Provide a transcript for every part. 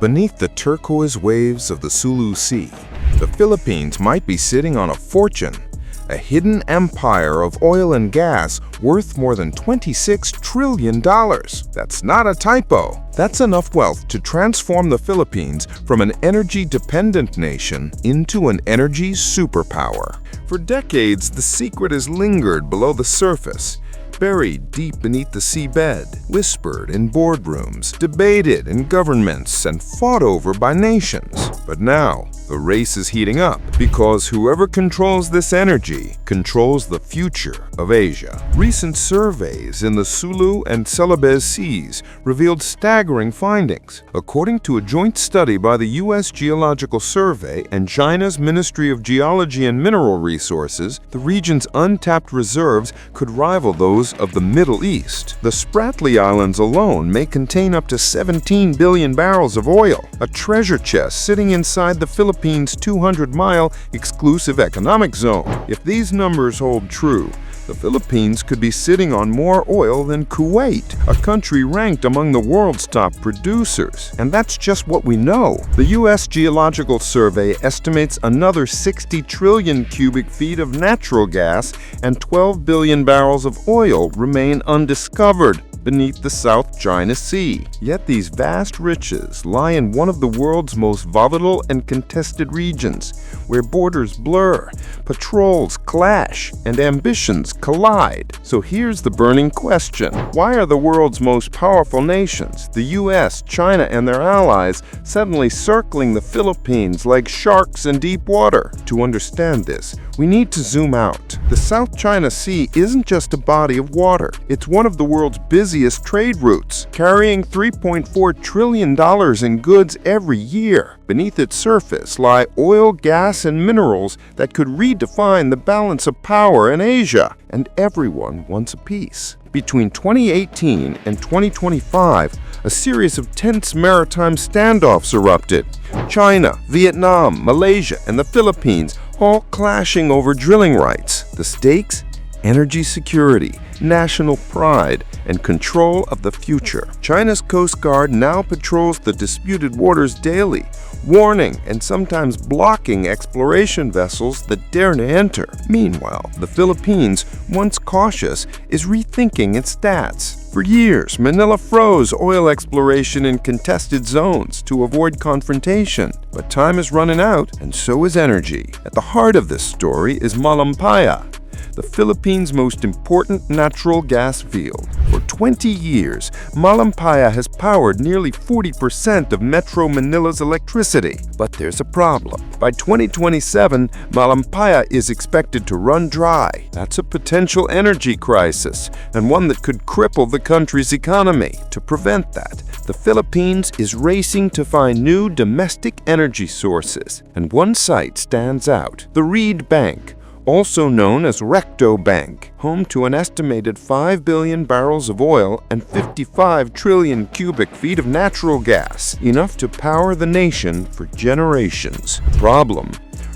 Beneath the turquoise waves of the Sulu Sea, the Philippines might be sitting on a fortune, a hidden empire of oil and gas worth more than $26 trillion. That's not a typo. That's enough wealth to transform the Philippines from an energy-dependent nation into an energy superpower. For decades, the secret has lingered below the surface, buried deep beneath the seabed, whispered in boardrooms, debated in governments, and fought over by nations. But now, the race is heating up because whoever controls this energy controls the future of Asia. Recent surveys in the Sulu and Celebes Seas revealed staggering findings. According to a joint study by the U.S. Geological Survey and China's Ministry of Geology and Mineral Resources, the region's untapped reserves could rival those of the Middle East. The Spratly Islands alone may contain up to 17 billion barrels of oil, a treasure chest sitting inside the Philippines' 200-mile exclusive economic zone. If these numbers hold true, the Philippines could be sitting on more oil than Kuwait, a country ranked among the world's top producers. And that's just what we know. The U.S. Geological Survey estimates another 60 trillion cubic feet of natural gas and 12 billion barrels of oil remain undiscovered beneath the South China Sea. Yet these vast riches lie in one of the world's most volatile and contested regions, where borders blur, patrols clash, and ambitions collide. So here's the burning question. Why are the world's most powerful nations, the US, China, and their allies, suddenly circling the Philippines like sharks in deep water? To understand this, we need to zoom out. The South China Sea isn't just a body of water. It's one of the world's busiest trade routes, carrying $3.4 trillion in goods every year. Beneath its surface lie oil, gas, and minerals that could redefine the balance of power in Asia, and everyone wants a piece. Between 2018 and 2025, a series of tense maritime standoffs erupted. China, Vietnam, Malaysia, and the Philippines all clashing over drilling rights. The stakes? Energy security, national pride, and control of the future. China's Coast Guard now patrols the disputed waters daily, warning and sometimes blocking exploration vessels that dare to enter. Meanwhile, the Philippines, once cautious, is rethinking its stats. For years, Manila froze oil exploration in contested zones to avoid confrontation. But time is running out, and so is energy. At the heart of this story is Malampaya, the Philippines' most important natural gas field. For 20 years, Malampaya has powered nearly 40% of Metro Manila's electricity. But there's a problem. By 2027, Malampaya is expected to run dry. That's a potential energy crisis, and one that could cripple the country's economy. To prevent that, the Philippines is racing to find new domestic energy sources, and one site stands out: the Reed Bank, also known as Recto Bank, home to an estimated 5 billion barrels of oil and 55 trillion cubic feet of natural gas, enough to power the nation for generations. Problem: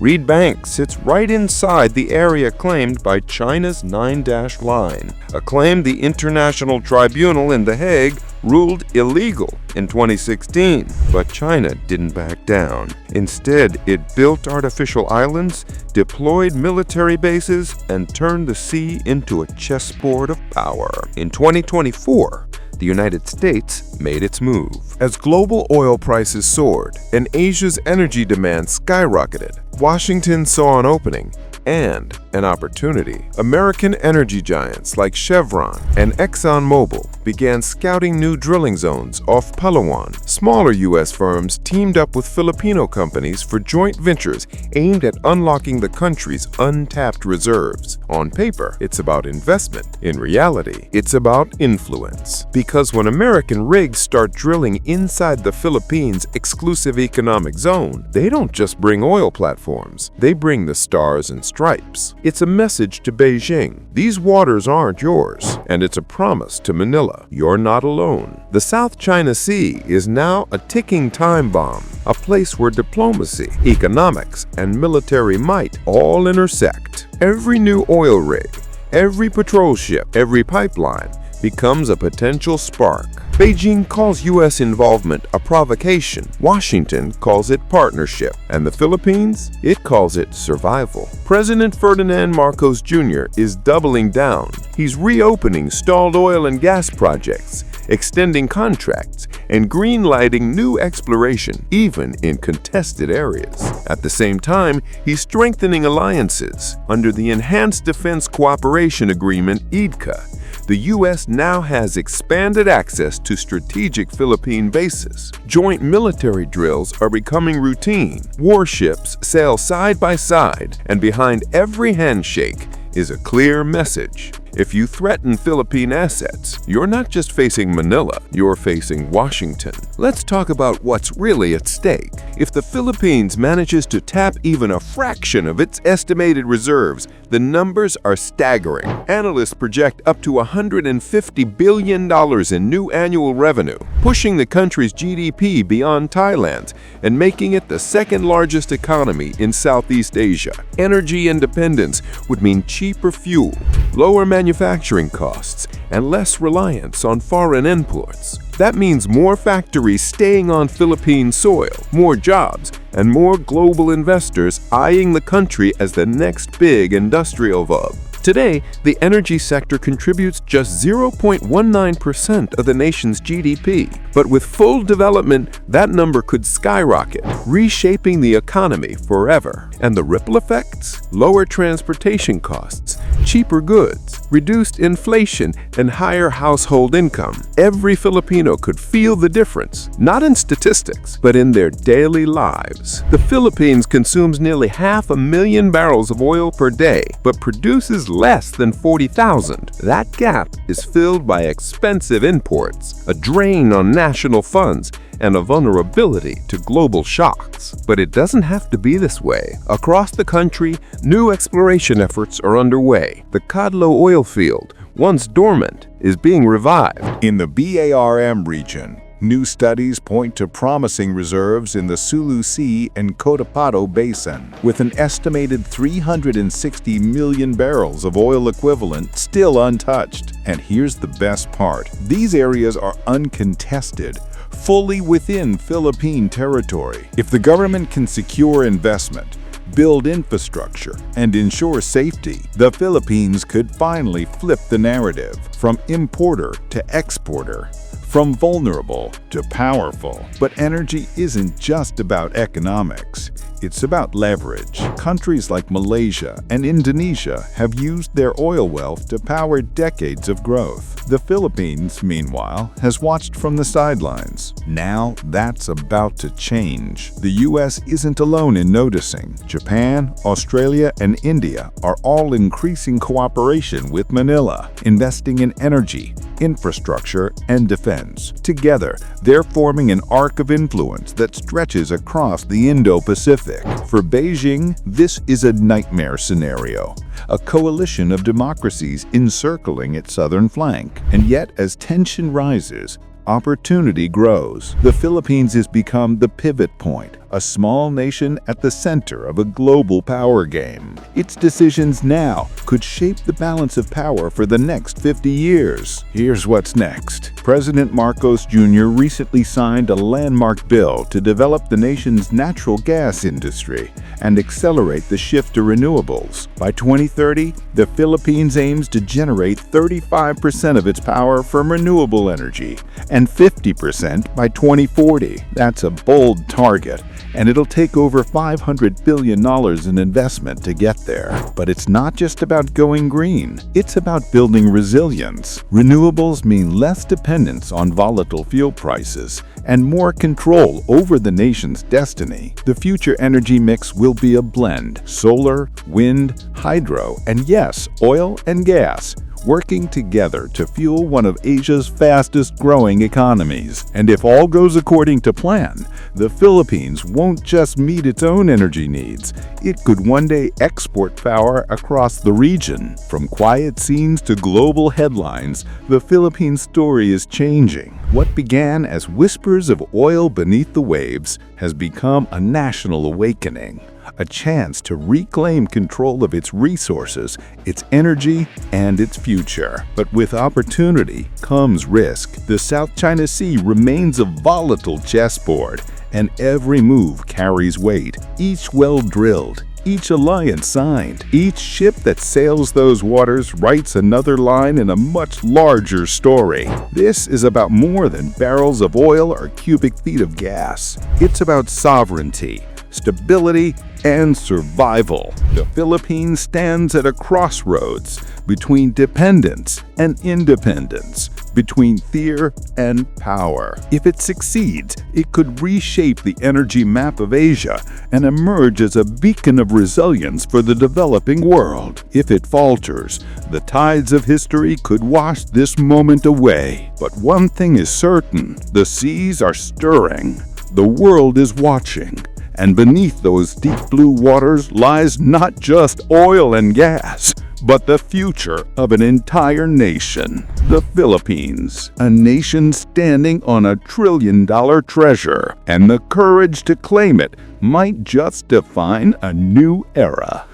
Reed Bank sits right inside the area claimed by China's 9-dash line, a claim the International Tribunal in The Hague ruled illegal in 2016. But China didn't back down. Instead, it built artificial islands, deployed military bases, and turned the sea into a chessboard of power. In 2024, the United States made its move. As global oil prices soared and Asia's energy demand skyrocketed, Washington saw an opening and an opportunity. American energy giants like Chevron and ExxonMobil began scouting new drilling zones off Palawan. Smaller U.S. firms teamed up with Filipino companies for joint ventures aimed at unlocking the country's untapped reserves. On paper, it's about investment. In reality, it's about influence. Because when American rigs start drilling inside the Philippines' exclusive economic zone, they don't just bring oil platforms, they bring the stars and stripes. It's a message to Beijing: these waters aren't yours. And it's a promise to Manila: you're not alone. The South China Sea is now a ticking time bomb, a place where diplomacy, economics, and military might all intersect. Every new oil rig, every patrol ship, every pipeline becomes a potential spark. Beijing calls U.S. involvement a provocation. Washington calls it partnership. And the Philippines? It calls it survival. President Ferdinand Marcos Jr. is doubling down. He's reopening stalled oil and gas projects, extending contracts, and green-lighting new exploration, even in contested areas. At the same time, he's strengthening alliances. Under the Enhanced Defense Cooperation Agreement, EDCA, the U.S. now has expanded access to strategic Philippine bases. Joint military drills are becoming routine. Warships sail side by side, and behind every handshake is a clear message. If you threaten Philippine assets, you're not just facing Manila, you're facing Washington. Let's talk about what's really at stake. If the Philippines manages to tap even a fraction of its estimated reserves, the numbers are staggering. Analysts project up to $150 billion in new annual revenue, pushing the country's GDP beyond Thailand's and making it the second largest economy in Southeast Asia. Energy independence would mean cheaper fuel, lower manufacturing costs, and less reliance on foreign imports. That means more factories staying on Philippine soil, more jobs, and more global investors eyeing the country as the next big industrial hub. Today, the energy sector contributes just 0.19% of the nation's GDP, but with full development, that number could skyrocket, reshaping the economy forever. And the ripple effects? Lower transportation costs, cheaper goods, reduced inflation, and higher household income. Every Filipino could feel the difference, not in statistics, but in their daily lives. The Philippines consumes nearly 500,000 barrels of oil per day, but produces less than 40,000. That gap is filled by expensive imports, a drain on national funds, and a vulnerability to global shocks. But it doesn't have to be this way. Across the country, new exploration efforts are underway. The Cadlo oil field, once dormant, is being revived. In the BARM region, new studies point to promising reserves in the Sulu Sea and Cotabato Basin, with an estimated 360 million barrels of oil equivalent still untouched. And here's the best part. These areas are uncontested, fully within Philippine territory. If the government can secure investment, build infrastructure, and ensure safety, the Philippines could finally flip the narrative from importer to exporter, from vulnerable to powerful. But energy isn't just about economics. It's about leverage. Countries like Malaysia and Indonesia have used their oil wealth to power decades of growth. The Philippines, meanwhile, has watched from the sidelines. Now that's about to change. The U.S. isn't alone in noticing. Japan, Australia, and India are all increasing cooperation with Manila, investing in energy, infrastructure, and defense. Together, they're forming an arc of influence that stretches across the Indo-Pacific. For Beijing, this is a nightmare scenario, a coalition of democracies encircling its southern flank. And yet, as tension rises, opportunity grows. The Philippines has become the pivot point, a small nation at the center of a global power game. Its decisions now could shape the balance of power for the next 50 years. Here's what's next. President Marcos Jr. recently signed a landmark bill to develop the nation's natural gas industry and accelerate the shift to renewables. By 2030, the Philippines aims to generate 35% of its power from renewable energy and 50% by 2040. That's a bold target, and it'll take over $500 billion in investment to get there. But it's not just about going green. It's about building resilience. Renewables mean less dependence on volatile fuel prices and more control over the nation's destiny. The future energy mix will be a blend: solar, wind, hydro, and yes, oil and gas, working together to fuel one of Asia's fastest-growing economies. And if all goes according to plan, the Philippines won't just meet its own energy needs, it could one day export power across the region. From quiet scenes to global headlines, the Philippines story is changing. What began as whispers of oil beneath the waves has become a national awakening, a chance to reclaim control of its resources, its energy, and its future. future. But with opportunity comes risk. The South China Sea remains a volatile chessboard, and every move carries weight. Each well drilled, each alliance signed, each ship that sails those waters writes another line in a much larger story. This is about more than barrels of oil or cubic feet of gas. It's about sovereignty, stability, and survival. The Philippines stands at a crossroads between dependence and independence, between fear and power. If it succeeds, it could reshape the energy map of Asia and emerge as a beacon of resilience for the developing world. If it falters, the tides of history could wash this moment away. But one thing is certain: the seas are stirring. The world is watching. And beneath those deep blue waters lies not just oil and gas, but the future of an entire nation. The Philippines, a nation standing on a trillion-dollar treasure, and the courage to claim it might just define a new era.